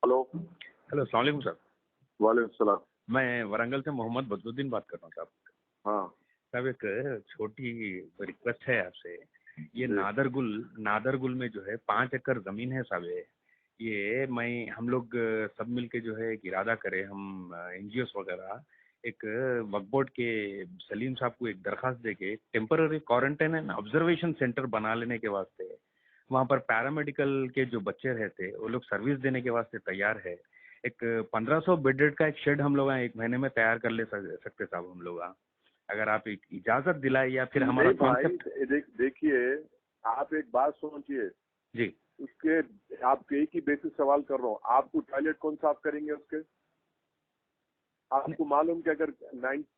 Hello. Hello, अस्सलाम वालेकुम sir. वालेकुम सलाम। मैं वारंगल से मोहम्मद बदरुद्दीन बात कर रहा हूँ साहब। हाँ साहब एक छोटी रिक्वेस्ट है आपसे। ये जी। नादरगुल में जो है 5 एकड़ जमीन है साहब। ये मैं हम लोग सब मिलके जो है एक इरादा करें, हम एनजीओस वगैरह एक वक्फ बोर्ड के सलीम साहब को एक दरखास्त देके temporary quarantine and observation centre बना लेने के वास्ते वहाँ पर पैरामेडिकल के जो बच्चे रहते वो लोग सर्विस देने के वास्ते तैयार है। एक 1500 बेडेड का एक शेड हम लोग 1 महीने में तैयार कर ले सकते साहब हम लोग। अगर आप एक इजाजत दिलाए या फिर हमारा नहीं भाई, कॉन्सेप्ट। देखिए, आप एक बात सोचिए। जी उसके आप एक ही बेसिस सवाल कर रहा हूँ, आपको टॉयलेट कौन साफ करेंगे उसके? आपको मालूम कि अगर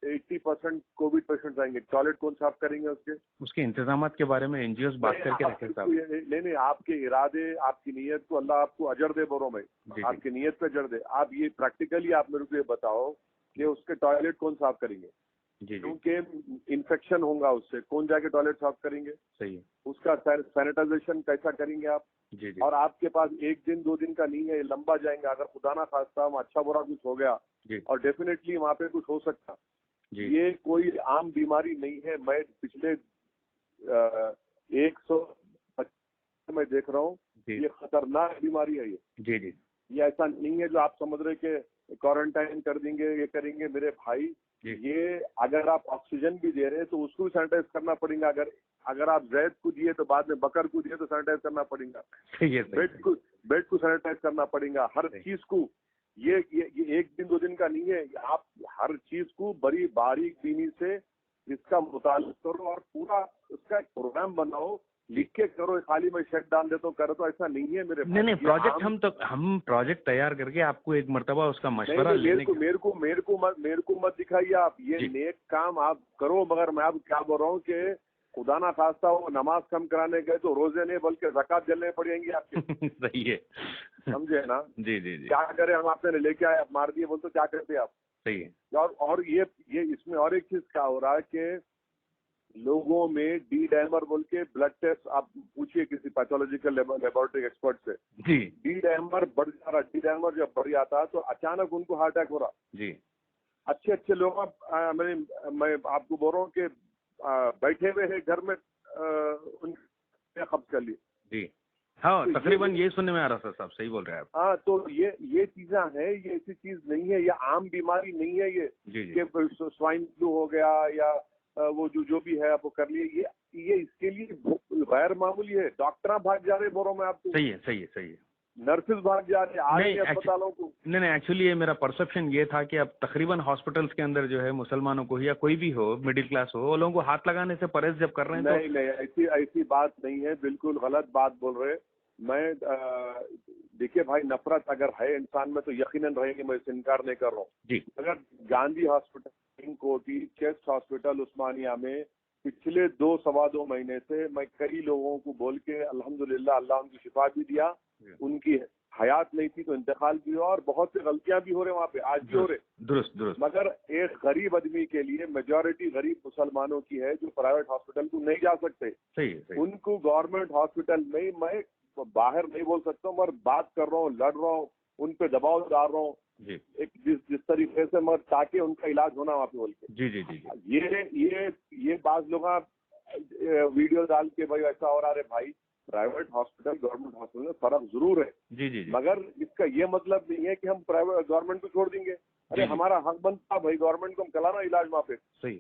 80% कोविड पेशेंट आएंगे, टॉयलेट कौन साफ करेंगे उसके? उसके इंतजामात के बारे में एनजीओ बात करके रखे साहब। नहीं, आपके इरादे, आपकी नीयत को अल्लाह आपको अजर दे। बोलो मैं, आपकी नीयत पे अजर दे। आप ये प्रैक्टिकली आप मेरे को ये बताओ कि उसके टॉयलेट कौन साफ करेंगे? क्योंकि इन्फेक्शन होगा उससे, कौन जाके टॉयलेट साफ करेंगे? सही है। उसका सैनिटाइजेशन कैसा करेंगे आप? जी। और आपके पास 1 दिन 2 दिन का नहीं है, ये लंबा जाएंगे। अगर खुदा ना खास्ता वहाँ अच्छा बुरा कुछ हो गया और डेफिनेटली वहाँ पे कुछ हो सकता। ये कोई आम बीमारी नहीं है। मैं पिछले 100 मैं देख रहा हूँ, ये खतरनाक बीमारी है। ये ऐसा नहीं है जो आप समझ रहे कि क्वारंटाइन कर देंगे, ये करेंगे। मेरे भाई, ये अगर आप ऑक्सीजन भी दे रहे हैं तो उसको भी सैनिटाइज करना पड़ेगा। अगर आप जैद को दिए तो बाद में बकर को दिए तो सैनिटाइज करना पड़ेगा। बेड को सैनिटाइज करना पड़ेगा। हर चीज को ये 1 दिन 2 दिन का नहीं है। आप हर चीज को बड़ी बारीक बीनी से इसका मुताला करो और पूरा उसका एक प्रोग्राम बनाओ, लिख के करो। खाली मैं शेड डाल देता हूँ करो तो ऐसा नहीं है मेरे। नहीं, प्रोजेक्ट हम प्रोजेक्ट तैयार करके आपको एक मर्तबा उसका मशवरा लेने के। मेरे को मत दिखाइए आप। ये नेक काम आप करो, मगर मैं अब क्या बोल रहा हूँ कि खुदा ना खास्ता वो नमाज कम कराने गए तो रोजे नहीं बल्कि ज़कात देने पड़ेंगी आपके। सही है, समझे ना? जी। क्या करें हम? आपने लेके आए, आप मार दिए, बोल तो क्या करते आप? सही है। और ये इसमें और एक चीज क्या हो रहा है कि लोगों में डी डायमर बोल के ब्लड टेस्ट आप पूछिए किसी पैथोलॉजिकल लेबोरेटरी एक्सपर्ट से। डी डायमर बढ़ जा रहा। डी डायमर जब बढ़ जाता है तो अचानक उनको हार्ट अटैक हो रहा। अच्छे लोग मैं आपको बोल रहा हूँ कि बैठे हुए हैं घर में, उनने खब्ज कर ली। हाँ, तो तकरीबन ये सुनने में आ रहा था साहब। सही बोल रहे हैं आप। हाँ, तो ये चीजें हैं। ये ऐसी चीज नहीं है, ये आम बीमारी नहीं है। ये कि स्वाइन फ्लू हो गया या वो जो भी है वो कर लिए। ये इसके लिए गैर मामूली है। डॉक्टर भाग जा रहे, बोलो मैं आपको। सही है। नर्सेज भाग जा रहे आ रहे हैं अस्पतालों को। नहीं, एक्चुअली ये मेरा परसेप्शन ये था कि अब तकरीबन हॉस्पिटल्स के अंदर जो है मुसलमानों को या कोई भी हो, मिडिल क्लास हो, वो लोगों को हाथ लगाने से परहेज जब कर रहे हैं। नहीं, ऐसी बात नहीं है। बिल्कुल गलत बात बोल रहे। मैं देखिए भाई, नफरत अगर है इंसान में तो यकीनन रहेगी, मैं इससे इनकार नहीं कर रहा हूँ। अगर गांधी हॉस्पिटल, किंग कोटी, चेस्ट हॉस्पिटल उस्मानिया में पिछले 2 महीने से मैं कई लोगों को बोल के अल्हम्दुलिल्लाह अल्लाह उनकी शिफा भी दिया। उनकी हयात नहीं थी तो इंतकाल भी हुआ और बहुत सी गलतियां भी हो रहे वहाँ पे, आज भी हो रहे। दुरुस्त। मगर एक गरीब आदमी के लिए मेजॉरिटी गरीब मुसलमानों की है जो प्राइवेट हॉस्पिटल को नहीं जा सकते। सही। उनको गवर्नमेंट हॉस्पिटल में मैं बाहर नहीं बोल सकता हूँ, मगर बात कर रहा हूँ, लड़ रहा हूँ, उन पे दबाव डाल रहा हूँ एक जिस तरीके से, मगर ताकि उनका इलाज होना वहाँ पे बोल के। जी। ये बात लोग वीडियो डाल के भाई ऐसा हो रहा है। भाई, प्राइवेट हॉस्पिटल गवर्नमेंट हॉस्पिटल में फर्क जरूर है। जी। मगर इसका ये मतलब नहीं है कि हम प्राइवेट गवर्नमेंट को छोड़ देंगे। अरे हमारा हक बनता भाई, गवर्नमेंट को हम चलाना इलाज वहाँ पे। सही।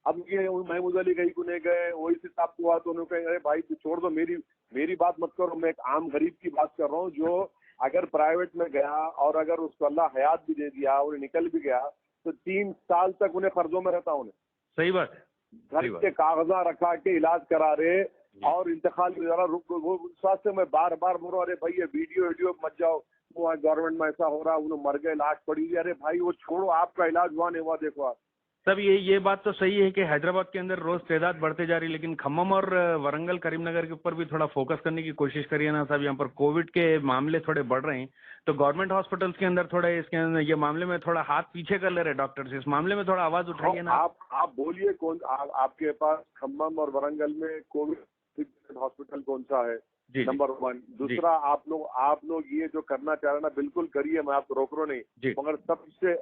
अब ये महमूद अली गई को नहीं गए, वही से साहब को हुआ तो उन्होंने कहा अरे भाई तू छोड़ दो, मेरी बात मत करो। मैं एक आम गरीब की बात कर रहा हूँ जो अगर प्राइवेट में गया और अगर उसको अल्लाह हयात भी दे दिया और निकल भी गया तो 3 साल तक उन्हें कर्जों में रहता। उन्हें सही बात है। घर के कागजा रखा के इलाज करा रहे और इंतकाल भी जरा वो स्वास्थ्य में बार बोलो अरे भाई ये वीडियो मत जाओ, वो गवर्नमेंट में ऐसा हो रहा, उन्हें मर गए, लाश पड़ी हुई। अरे भाई वो छोड़ो, आपका इलाज हुआ नहीं हुआ देखो आप। तब ये बात तो सही है कि हैदराबाद के अंदर रोज तादाद बढ़ते जा रही है, लेकिन खम्मम और वरंगल करीमनगर के ऊपर भी थोड़ा फोकस करने की कोशिश करिए ना साहब। यहाँ पर कोविड के मामले थोड़े बढ़ रहे हैं तो गवर्नमेंट हॉस्पिटल्स के अंदर थोड़ा इसके अंदर ये मामले में थोड़ा हाथ पीछे कर ले रहे डॉक्टर्स। इस मामले में थोड़ा आवाज उठाइए ना। आप बोलिए कौन आपके पास खम्मम और वरंगल में कोविड हॉस्पिटल कौन सा है? नंबर 1। दूसरा, आप लोग ये जो करना चाह रहे हैं ना, बिल्कुल करिए, मैं आपको रोक रहा नहीं, मगर सबसे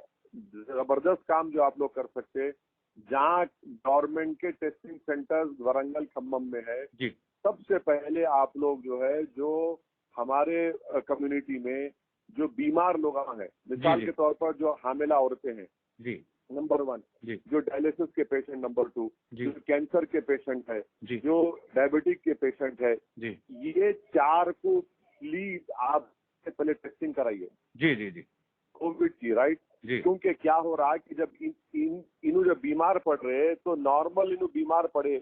जबरदस्त काम जो आप लोग कर सकते हैं, जहाँ गवर्नमेंट के टेस्टिंग सेंटर्स वरंगल खम्मम में है, सबसे पहले आप लोग जो है, जो हमारे कम्युनिटी में जो बीमार लोग हैं, मिसाल के तौर पर जो हामिला औरतें हैं, नंबर 1, जो डायलिसिस के पेशेंट, नंबर 2, जो कैंसर के पेशेंट है, जो डायबिटिक के पेशेंट है, ये 4 को प्लीज आप पहले टेस्टिंग कराइए कोविड की, राइट? क्योंकि क्या हो रहा है कि जब इन्हों जब बीमार पड़ रहे हैं, तो नॉर्मल इन्हों बीमार पड़े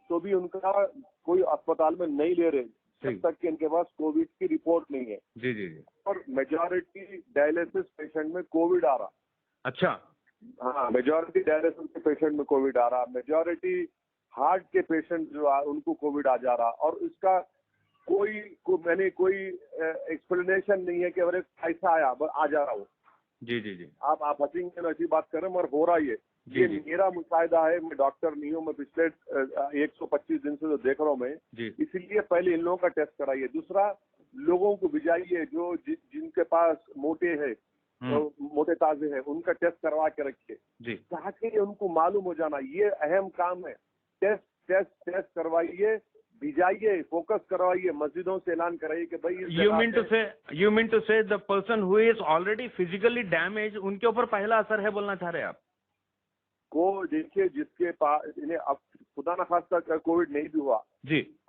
तो भी उनका कोई अस्पताल में नहीं ले रहे जब तक कि इनके पास कोविड की रिपोर्ट नहीं है। और मेजॉरिटी डायलिसिस पेशेंट में कोविड आ रहा। अच्छा। हाँ, मेजॉरिटी डायलिसिस के पेशेंट में कोविड आ रहा, मेजॉरिटी हार्ट के पेशेंट जो है उनको कोविड आ जा रहा, और इसका मैंने कोई एक्सप्लेनेशन नहीं है कि अरे ऐसा आया आ जा रहा हो। आप हंसेंगे ना, ऐसी बात कर रहे हैं, मगर हो रहा है ये मेरा मुशाहिदा है। मैं डॉक्टर नहीं हूँ, मैं पिछले 125 दिन से जो देख रहा हूँ मैं, इसीलिए पहले इन लोगों का टेस्ट कराइए। दूसरा, लोगों को भिजाइए जो जिनके पास मोटे है, तो मोटे ताजे हैं, उनका टेस्ट करवा के रखिए ताकि उनको मालूम हो जाना। ये अहम काम है। टेस्ट करवाइए, भिजाइए, फोकस करवाइए, मस्जिदों से ऐलान कराइए कि भाई यू मीन टू से the person who is already physically damage, उनके ऊपर पहला असर है बोलना चाह रहे हैं आप? को देखिए, जिसके पास इन्हें अब खुदा न खास्ता कोविड नहीं भी हुआ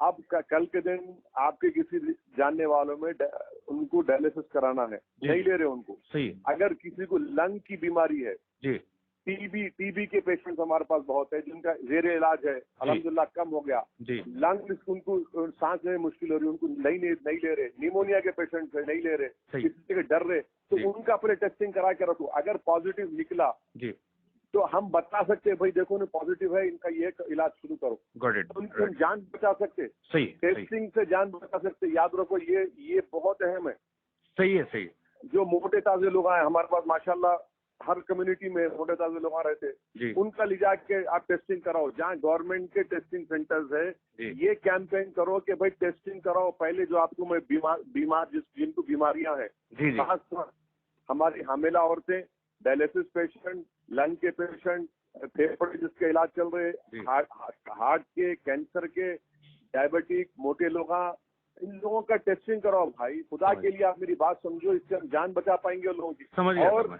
अब कल के दिन आपके किसी जानने वालों में उनको डायलिसिस कराना है, नहीं ले रहे उनको। अगर किसी को लंग की बीमारी है, टीबी के पेशेंट हमारे पास बहुत है जिनका जेरे इलाज है, अल्हम्दुलिल्लाह कम हो गया। लंग उनको सांस लेने मुश्किल हो रही है, उनको नहीं ले रहे। निमोनिया के पेशेंट है, नहीं ले रहे, किसी के डर रहे, तो उनका अपने टेस्टिंग करा के रखो। अगर पॉजिटिव निकला तो हम बता सकते हैं भाई देखो ना पॉजिटिव है, इनका ये इलाज शुरू करो। तो उनकी हम जान बचा सकते, टेस्टिंग से जान बचा सकते। याद रखो, ये बहुत अहम है। सही है। जो मोटे ताजे लोग आए हमारे पास, माशाल्लाह हर कम्युनिटी में मोटे ताजे लोग आ रहे थे, उनका ले जाके आप टेस्टिंग कराओ। जहाँ गवर्नमेंट के टेस्टिंग सेंटर्स है, ये कैंपेन करो कि भाई टेस्टिंग कराओ। पहले जो आपको मैं बीमार जिनको बीमारियां हैं, खास हमारी हामिला औरतें, डायलिसिस पेशेंट, लंग के पेशेंट, फेफड़े जिसके इलाज चल रहे, हार्ट के, कैंसर के, डायबिटिक, मोटे लोग, इन लोगों का टेस्टिंग कराओ भाई। खुदा के लिए आप मेरी बात समझो, इससे हम जान बचा पाएंगे लोगों की।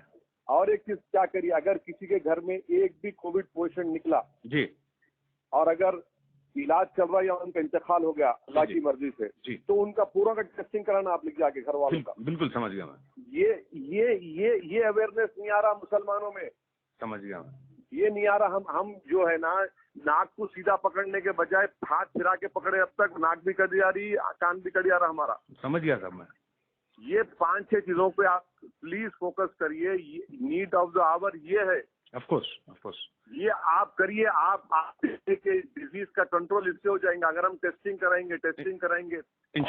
और एक चीज क्या करिए, अगर किसी के घर में एक भी कोविड पेशेंट निकला और अगर इलाज चल रहा है या उनका इंतकाल हो गया अल्लाह की मर्जी से, तो उनका पूरा का टेस्टिंग कराना आप लिख जाके घर वालों का। बिल्कुल समझ गया मैं। ये अवेयरनेस नहीं आ रहा मुसलमानों में, समझ गया मैं। ये नहीं आ रहा। हम जो है ना, नाक को सीधा पकड़ने के बजाय हाथ फिरा के पकड़े, अब तक नाक भी कट जा रही, कान भी कट जा रहा हमारा। समझ गया सब मैं। ये 5-6 चीजों पे आप प्लीज फोकस करिए। नीड ऑफ द आवर ये है। ऑफ कोर्स ये आप करिए। आप डिजीज का कंट्रोल इससे हो जाएगा अगर हम टेस्टिंग कराएंगे।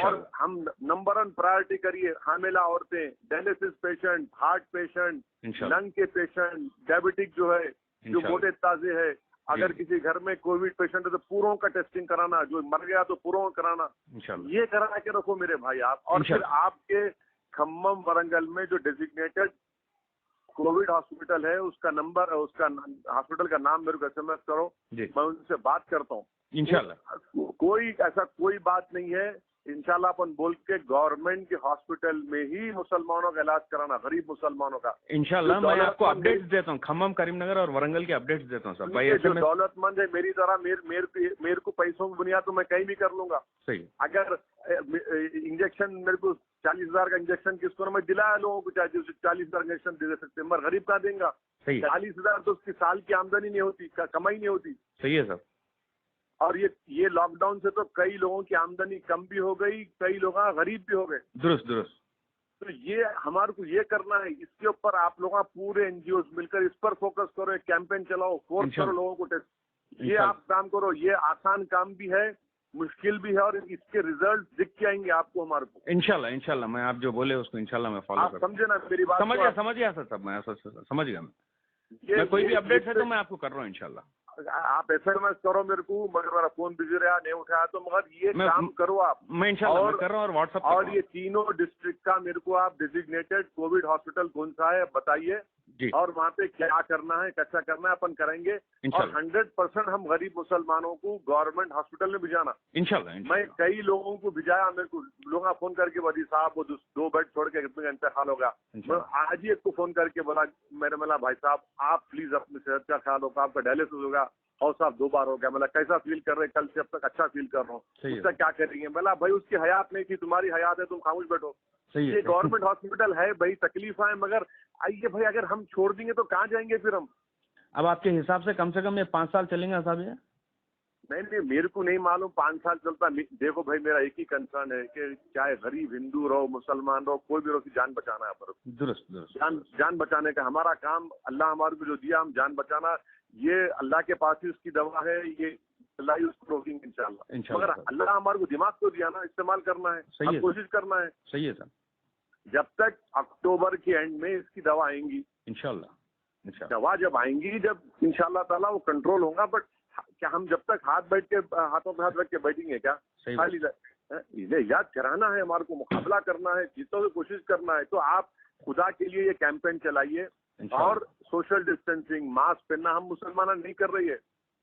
और हम नंबर 1 प्रायोरिटी करिए हामिला औरतें, dialysis patient, heart patient, lung के पेशेंट, डायबिटिक जो है, जो मोटे ताजे है। अगर किसी घर में कोविड पेशेंट है तो पूरों का टेस्टिंग कराना, जो मर गया तो पूरों का कराना, ये करा के रखो मेरे भाई आप। और फिर आपके खम्मम वरंगल में जो डेजिग्नेटेड कोविड हॉस्पिटल है, उसका नंबर, उसका हॉस्पिटल का नाम मेरे को SMS करो, मैं उनसे बात करता हूँ इंशाल्लाह। कोई बात नहीं है, इंशाल्लाह अपन बोल के गवर्नमेंट के हॉस्पिटल में ही मुसलमानों का इलाज कराना, गरीब मुसलमानों का। इंशाल्लाह मैं आपको अपडेट्स देता हूँ, खम्मम, करीमनगर और वरंगल के अपडेट्स देता हूँ सब भाई। जो दौलतमंद है मेरी तरह, मेरे को पैसों की बुनियाद तो मैं कहीं भी कर लूंगा। सही। अगर इंजेक्शन मेरे को 40,000 का इंजेक्शन किसको ना मैं दिलाया लोगों को, चाहे 40,000 इंजेक्शन दे सकते, मगर गरीब कहाँ देंगे? 40,000 तो उसकी साल की आमदनी नहीं होती, कमाई नहीं होती। सही है सर। और ये लॉकडाउन से तो कई लोगों की आमदनी कम भी हो गई, कई लोग गरीब भी हो गए। दुरुस्त। तो ये हमारे को ये करना है, इसके ऊपर आप लोग पूरे NGOs मिलकर इस पर फोकस करो, एक कैंपेन चलाओ, फोर्स करो लोगों को टेस्ट। ये आप काम करो, ये आसान काम भी है, मुश्किल भी है, और इसके रिजल्ट दिख के आएंगे आपको हमारे को। इंशाल्लाह मैं आप जो बोले उसको इंशाल्लाह मैं फॉलो करूंगा। समझे ना मेरी बात? समझ गया सर सब। मैं समझ गया। मैं कोई भी अपडेट है तो मैं आपको कर रहा हूँ इंशाल्लाह। आप SMS करो मेरे को, मगर मेरा फोन बिजी रहा, नहीं उठाया, तो मगर ये काम करो आप। मैं इंशाल्लाह कर रहा हूँ और व्हाट्सएप और ये तीनों डिस्ट्रिक्ट का मेरे को आप डिजिग्नेटेड कोविड हॉस्पिटल कौन सा है बताइए, और वहाँ पे क्या करना है, कैसा करना है, अपन करेंगे। और 100% हम गरीब मुसलमानों को गवर्नमेंट हॉस्पिटल में भिजाना इंशाल्लाह। मैं कई लोगों को भिजाया, मेरे को लोग फोन करके वजी साहब वो 2 बेड छोड़ के कितने इंतकाल होगा। मैं आज ही एक को फोन करके बोला, मेरे मला भाई साहब आप प्लीज अपनी सेहत का ख्याल होगा, आपका डायलिसिस होगा और साहब 2 बार हो गया, मतलब कैसा फील कर रहे, कल से अब तक अच्छा फील कर रहा हूँ, उसका क्या करेंगे। बोला भाई उसकी हयात नहीं थी, तुम्हारी हयात है, तुम खामोश बैठो। ये गवर्नमेंट हॉस्पिटल है भाई, तकलीफ है, मगर आइए भाई, अगर हम छोड़ देंगे तो कहाँ जाएंगे फिर हम। अब आपके हिसाब से कम ये 5 साल चलेंगे साहब ये? नहीं, मेरे को नहीं मालूम 5 साल चलता। देखो भाई, मेरा एक ही कंसर्न है कि चाहे गरीब हिंदू रहो, मुसलमान रहो, कोई भी रहो, जान बचाना है पर दुरुस्त जान बचाने का हमारा काम। अल्लाह हमारे को जो दिया, हम जान बचाना, ये अल्लाह के पास ही उसकी दवा है, ये अल्लाह ही उसको रोकेंगे इंशाल्लाह। मगर अल्लाह हमारे को दिमाग को दिया ना, इस्तेमाल करना है, कोशिश करना है। सही है सर। जब तक अक्टूबर के एंड में इसकी दवा आएंगी इंशाल्लाह। दवा जब आएंगी, जब इंशाल्लाह ताला वो कंट्रोल होगा। बट क्या हम जब तक हाथों पे हाथ रख के बैठेंगे क्या? खाली इलाज कराना है, हमारे को मुकाबला करना है, जीतों की कोशिश करना है। तो आप खुदा के लिए ये कैंपेन चलाइए, और सोशल डिस्टेंसिंग, मास्क पहनना हम मुसलमान नहीं कर रही है।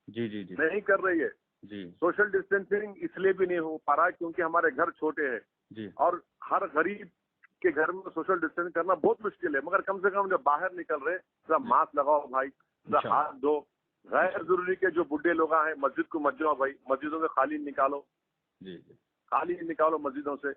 जी नहीं कर रही है जी। सोशल डिस्टेंसिंग इसलिए भी नहीं हो पा रहा है क्योंकि हमारे घर छोटे हैं जी, और हर गरीब के घर में सोशल डिस्टेंस करना बहुत मुश्किल है। मगर कम से कम जब बाहर निकल रहे तो मास्क लगाओ भाई, हाथ धो। गैर जरूरी के जो बुढ़े लोग हैं, मस्जिद को मत जाओ भाई, मस्जिदों में खाली निकालो खाली निकालो मस्जिदों से।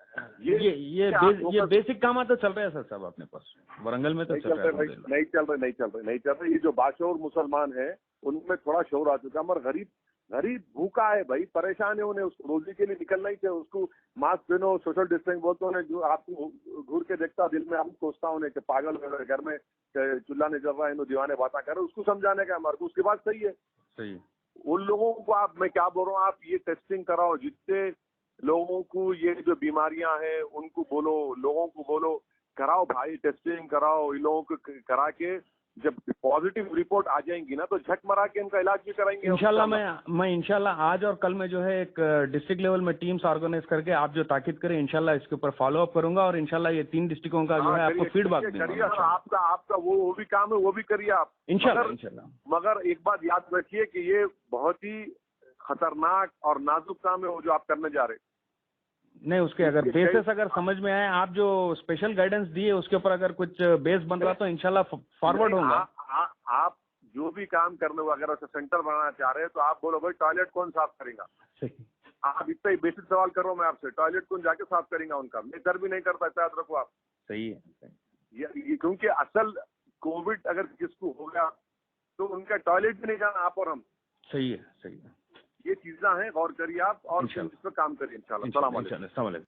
ये बेसिक काम तो चल रहा है सर साहब अपने पास वरंगल में तो नहीं चल रहे। ये जो बाशऊर मुसलमान है उनमें थोड़ा शोर आ चुका है, मगर गरीब भूखा है भाई, परेशान है, उन्हें उसको रोजी के लिए निकलना ही चाहिए। उसको मास्क पहनो, सोशल डिस्टेंस बोलते हैं, जो आपको घूर के देखता दिल में हम सोचता हूँ कि पागल हो रहे, घर में चूल्हा नहीं चल रहा है, दीवाने बातें कर रहे, उसको समझाने का हमारे को। उसके बाद सही है उन लोगों को। आप, मैं क्या बोल रहा हूँ, आप ये टेस्टिंग कराओ, जितने लोगों को ये जो बीमारियां हैं उनको बोलो, लोगों को बोलो कराओ भाई, टेस्टिंग कराओ। इन लोगों को करा के जब पॉजिटिव रिपोर्ट आ जाएंगी ना, तो झक मरा के उनका इलाज भी कराएंगे इंशाल्लाह। मैं इंशाल्लाह आज और कल में जो है एक डिस्ट्रिक्ट लेवल में टीम्स ऑर्गेनाइज करके आप जो ताकीद करें, इंशाल्लाह इसके ऊपर फॉलो अप करूंगा, और इंशाल्लाह ये 3 डिस्ट्रिक्टों का जो है आपको फीडबैक करिए। आपका वो भी काम है, वो भी करिए आप इंशाल्लाह। मगर एक बात याद रखिए कि ये बहुत ही खतरनाक और नाजुक काम है वो जो आप करने जा रहे हैं। नहीं, उसके अगर बेसिस अगर समझ में आए, आप जो स्पेशल गाइडेंस दिए उसके ऊपर अगर कुछ बेस बन रहा तो इंशाल्लाह फॉरवर्ड होगा। आप जो भी काम करने अगर सेंटर बनाना चाह रहे हैं तो आप बोलो भाई टॉयलेट कौन साफ करेगा। आप इतना ही बेसिक सवाल करो मैं आपसे, टॉयलेट कौन जाके साफ करेगा उनका? मैं इधर भी नहीं करता, याद रखो आप। सही है। क्योंकि असल कोविड अगर किसको हो गया तो उनका टॉयलेट भी नहीं जाना, आप और हम। सही है। ये चीजें हैं, गौर करिए आप और इस पर काम करिए इंशाल्लाह। सलाम अलैकुम।